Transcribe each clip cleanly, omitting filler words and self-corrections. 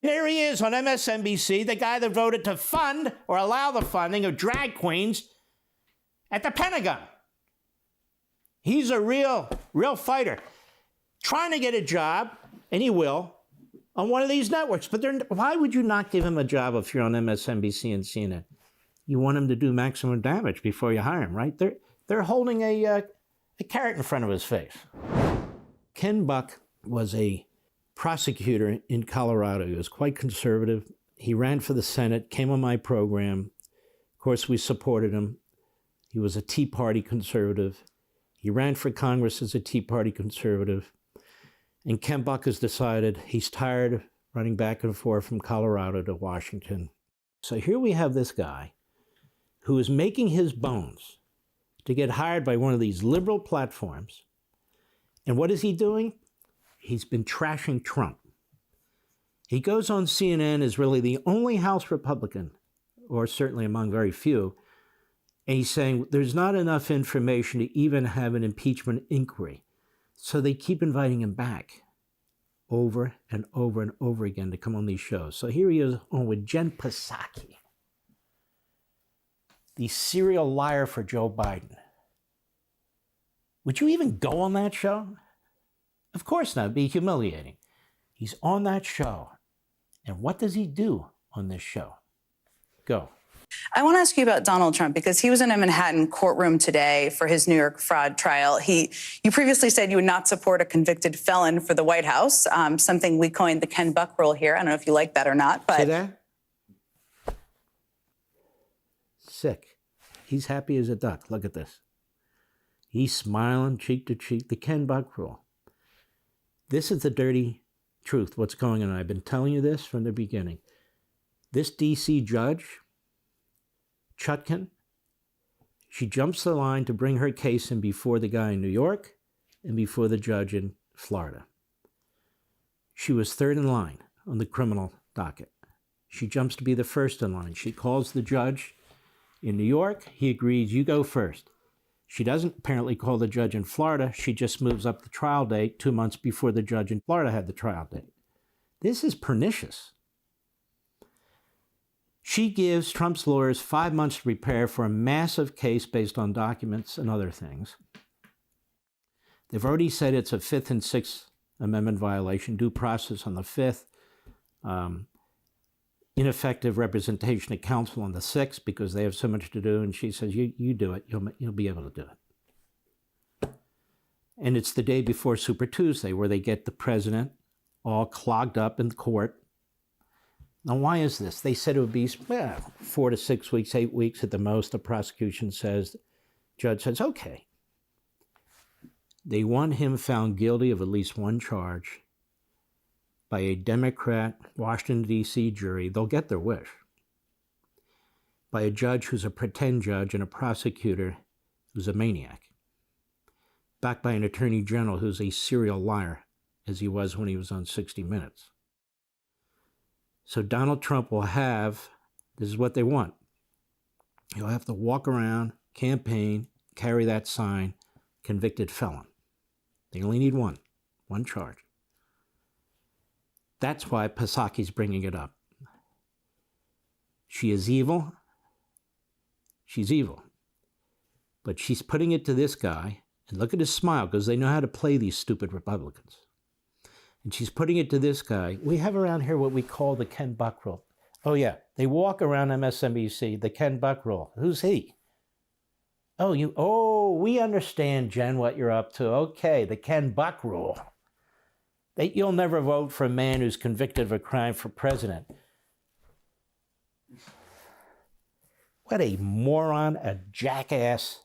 Here he is on MSNBC, the guy that voted to fund or allow the funding of drag queens at the Pentagon. He's a real fighter, trying to get a job, and he will, on one of these networks. But why would you not give him a job if you're on MSNBC and CNN? You want him to do maximum damage before you hire him, right? They're holding a carrot in front of his face. Ken Buck was a prosecutor in Colorado. He was quite conservative. He ran for the Senate, came on my program. Of course, we supported him. He was a Tea Party conservative. He ran for Congress as a Tea Party conservative. And Ken Buck has decided he's tired of running back and forth from Colorado to Washington. So here we have this guy who is making his bones to get hired by one of these liberal platforms. And what is he doing? He's been trashing Trump. He goes on CNN as really the only House Republican, or certainly among very few, and he's saying there's not enough information to even have an impeachment inquiry. So they keep inviting him back over and over and over again to come on these shows. So here he is on with Jen Psaki, the serial liar for Joe Biden. Would you even go on that show? Of course not. It'd be humiliating. He's on that show. And what does he do on this show? Go. I want to ask you about Donald Trump, because he was in a Manhattan courtroom today for his New York fraud trial. You previously said you would not support a convicted felon for the White House, something we coined the Ken Buck rule here. I don't know if you like that or not, but... See that? Sick. He's happy as a duck. Look at this. He's smiling cheek to cheek. The Ken Buck rule. This is the dirty truth, what's going on. I've been telling you this from the beginning. This D.C. judge, Chutkan, she jumps the line to bring her case in before the guy in New York and before the judge in Florida. She was third in line on the criminal docket. She jumps to be the first in line. She calls the judge in New York. He agrees, you go first. She doesn't apparently call the judge in Florida. She just moves up the trial date 2 months before the judge in Florida had the trial date. This is pernicious. She gives Trump's lawyers 5 months to prepare for a massive case based on documents and other things. They've already said it's a Fifth and Sixth Amendment violation, due process on the Fifth, ineffective representation of counsel on the Sixth because they have so much to do. And she says, you do it. You'll be able to do it. And it's the day before Super Tuesday where they get the president all clogged up in court. Now, why is this? They said it would be 4 to 6 weeks, 8 weeks at the most. The prosecution says, judge says, okay. They want him found guilty of at least one charge by a Democrat Washington, D.C. jury. They'll get their wish. By a judge who's a pretend judge and a prosecutor who's a maniac. Backed by an attorney general who's a serial liar, as he was when he was on 60 Minutes. So Donald Trump will have, this is what they want. He'll have to walk around, campaign, carry that sign, convicted felon. They only need one charge. That's why Psaki's bringing it up. She is evil. She's evil. But she's putting it to this guy, and look at his smile, because they know how to play these stupid Republicans. And she's putting it to this guy. We have around here what we call the Ken Buck rule. Oh, yeah. They walk around MSNBC, the Ken Buck rule. Who's he? We understand, Jen, what you're up to. Okay, the Ken Buck rule. You'll never vote for a man who's convicted of a crime for president. What a moron, a jackass,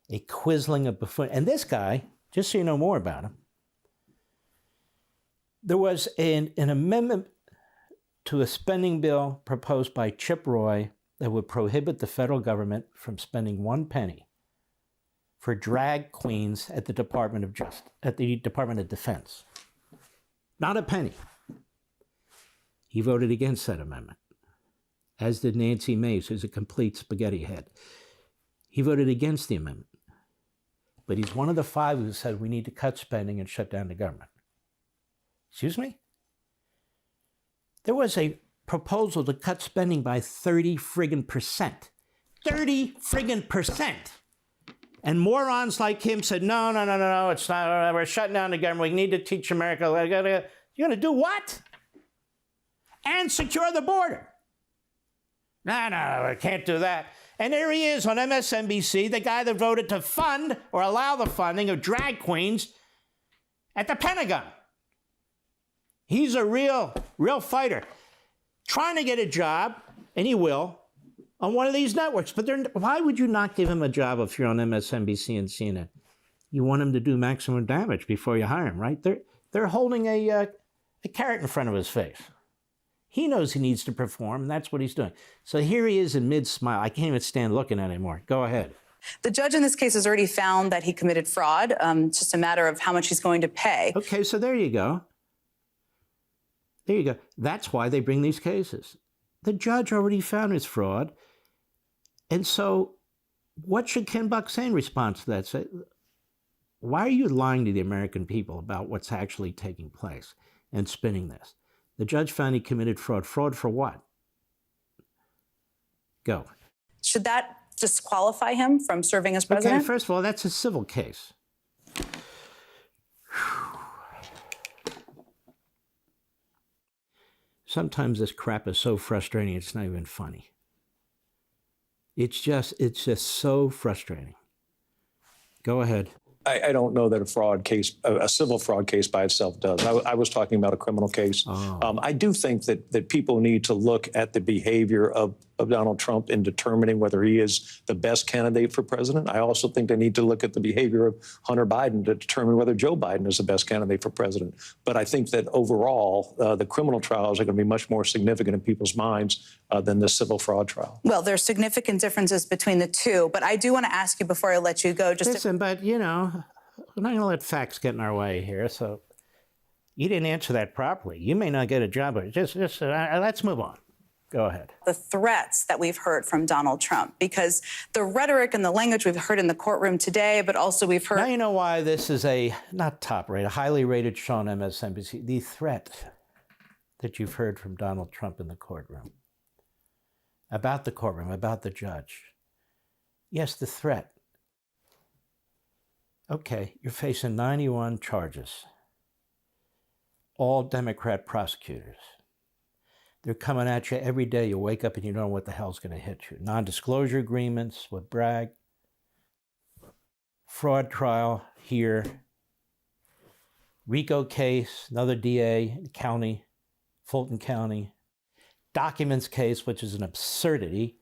a quisling, a buffoon. And this guy, just so you know more about him, there was an amendment to a spending bill proposed by Chip Roy that would prohibit the federal government from spending 1 penny for drag queens at the Department of Defense. Not a penny. He voted against that amendment, as did Nancy Mace, who's a complete spaghetti head. He voted against the amendment. But he's one of the 5 who said we need to cut spending and shut down the government. Excuse me? There was a proposal to cut spending by 30%. 30%. And morons like him said, no, it's not, we're shutting down the government. We need to teach America. You're going to do what? And secure the border. No, I can't do that. And there he is on MSNBC, the guy that voted to fund or allow the funding of drag queens at the Pentagon. He's a real fighter. Trying to get a job, and he will, on one of these networks. But why would you not give him a job if you're on MSNBC and CNN? You want him to do maximum damage before you hire him, right? They're holding a carrot in front of his face. He knows he needs to perform, and that's what he's doing. So here he is in mid-smile. I can't even stand looking at him anymore. Go ahead. The judge in this case has already found that he committed fraud. It's just a matter of how much he's going to pay. Okay, so there you go. There you go. That's why they bring these cases. The judge already found his fraud. And so what should Ken Buck say in response to that? Say, why are you lying to the American people about what's actually taking place and spinning this? The judge found he committed fraud. Fraud for what? Go. Should that disqualify him from serving as president? Okay, first of all, that's a civil case. Sometimes this crap is so frustrating, it's not even funny. It's just so frustrating. Go ahead. I don't know that a fraud case, a civil fraud case by itself does. I was talking about a criminal case. Oh. I do think that people need to look at the behavior of Donald Trump in determining whether he is the best candidate for president. I also think they need to look at the behavior of Hunter Biden to determine whether Joe Biden is the best candidate for president. But I think that overall, the criminal trials are going to be much more significant in people's minds than the civil fraud trial. Well, there's significant differences between the two, but I do want to ask you before I let you go. Listen, but you know, we're not going to let facts get in our way here. So you didn't answer that properly. You may not get a job, but just let's move on. Go ahead. The threats that we've heard from Donald Trump, because the rhetoric and the language we've heard in the courtroom today, but also we've heard. Now you know why this is a not top rated, a highly rated show on MSNBC. The threat that you've heard from Donald Trump in the courtroom, about the courtroom, about the judge. Yes, the threat. Okay, you're facing 91 charges, all Democrat prosecutors. They're coming at you every day. You wake up and you don't know what the hell's going to hit you. Non-disclosure agreements with Bragg, fraud trial here, RICO case, another DA, county, Fulton County, documents case, which is an absurdity.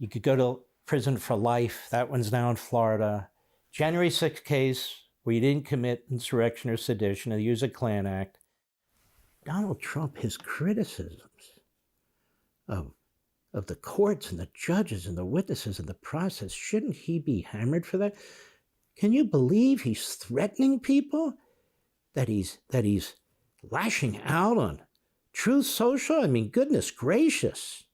You could go to prison for life. That one's now in Florida. January 6th case where you didn't commit insurrection or sedition or use a Klan Act. Donald Trump, his criticisms of the courts and the judges and the witnesses and the process, shouldn't he be hammered for that? Can you believe he's threatening people? That he's lashing out on Truth Social? I mean, goodness gracious.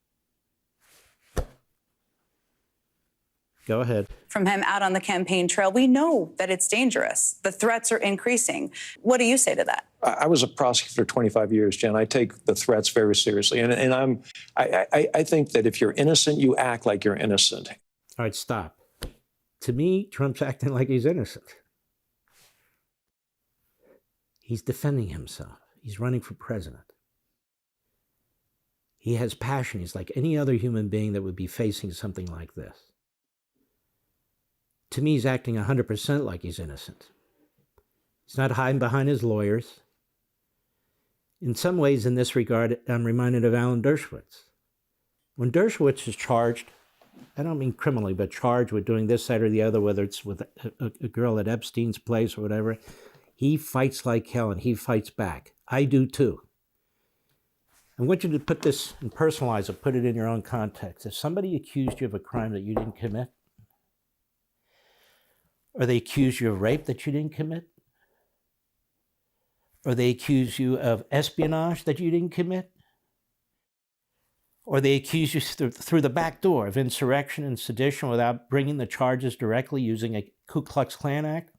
Go ahead. From him out on the campaign trail, we know that it's dangerous. The threats are increasing. What do you say to that? I was a prosecutor for 25 years, Jen. I take the threats very seriously. And I think that if you're innocent, you act like you're innocent. All right, stop. To me, Trump's acting like he's innocent. He's defending himself. He's running for president. He has passion. He's like any other human being that would be facing something like this. To me, he's acting 100% like he's innocent. He's not hiding behind his lawyers. In some ways, in this regard, I'm reminded of Alan Dershowitz. When Dershowitz is charged, I don't mean criminally, but charged with doing this, that, or the other, whether it's with a girl at Epstein's place or whatever, he fights like hell and he fights back. I do too. I want you to put this and personalize it, put it in your own context. If somebody accused you of a crime that you didn't commit, or they accuse you of rape that you didn't commit, or they accuse you of espionage that you didn't commit, or they accuse you through the back door of insurrection and sedition without bringing the charges directly using a Ku Klux Klan Act,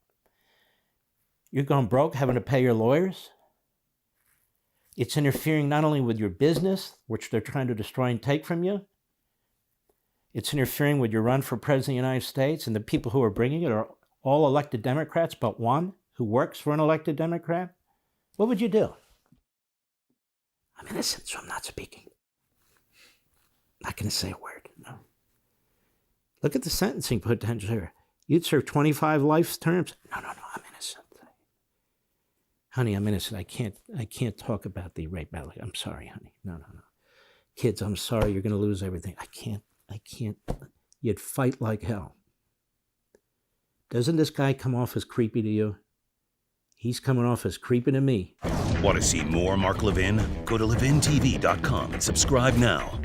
you're going broke having to pay your lawyers? It's interfering not only with your business, which they're trying to destroy and take from you, it's interfering with your run for president of the United States, and the people who are bringing it are all elected Democrats but one who works for an elected Democrat. What would you do? I'm innocent, so I'm not speaking. I'm not going to say a word. No. Look at the sentencing potential here. You'd serve 25 life terms. No, I'm innocent. Honey, I'm innocent. I can't talk about the rape battle. I'm sorry, honey. No. Kids, I'm sorry. You're going to lose everything. I can't. You'd fight like hell. Doesn't this guy come off as creepy to you? He's coming off as creepy to me. Want to see more Mark Levin? Go to levintv.com and subscribe now.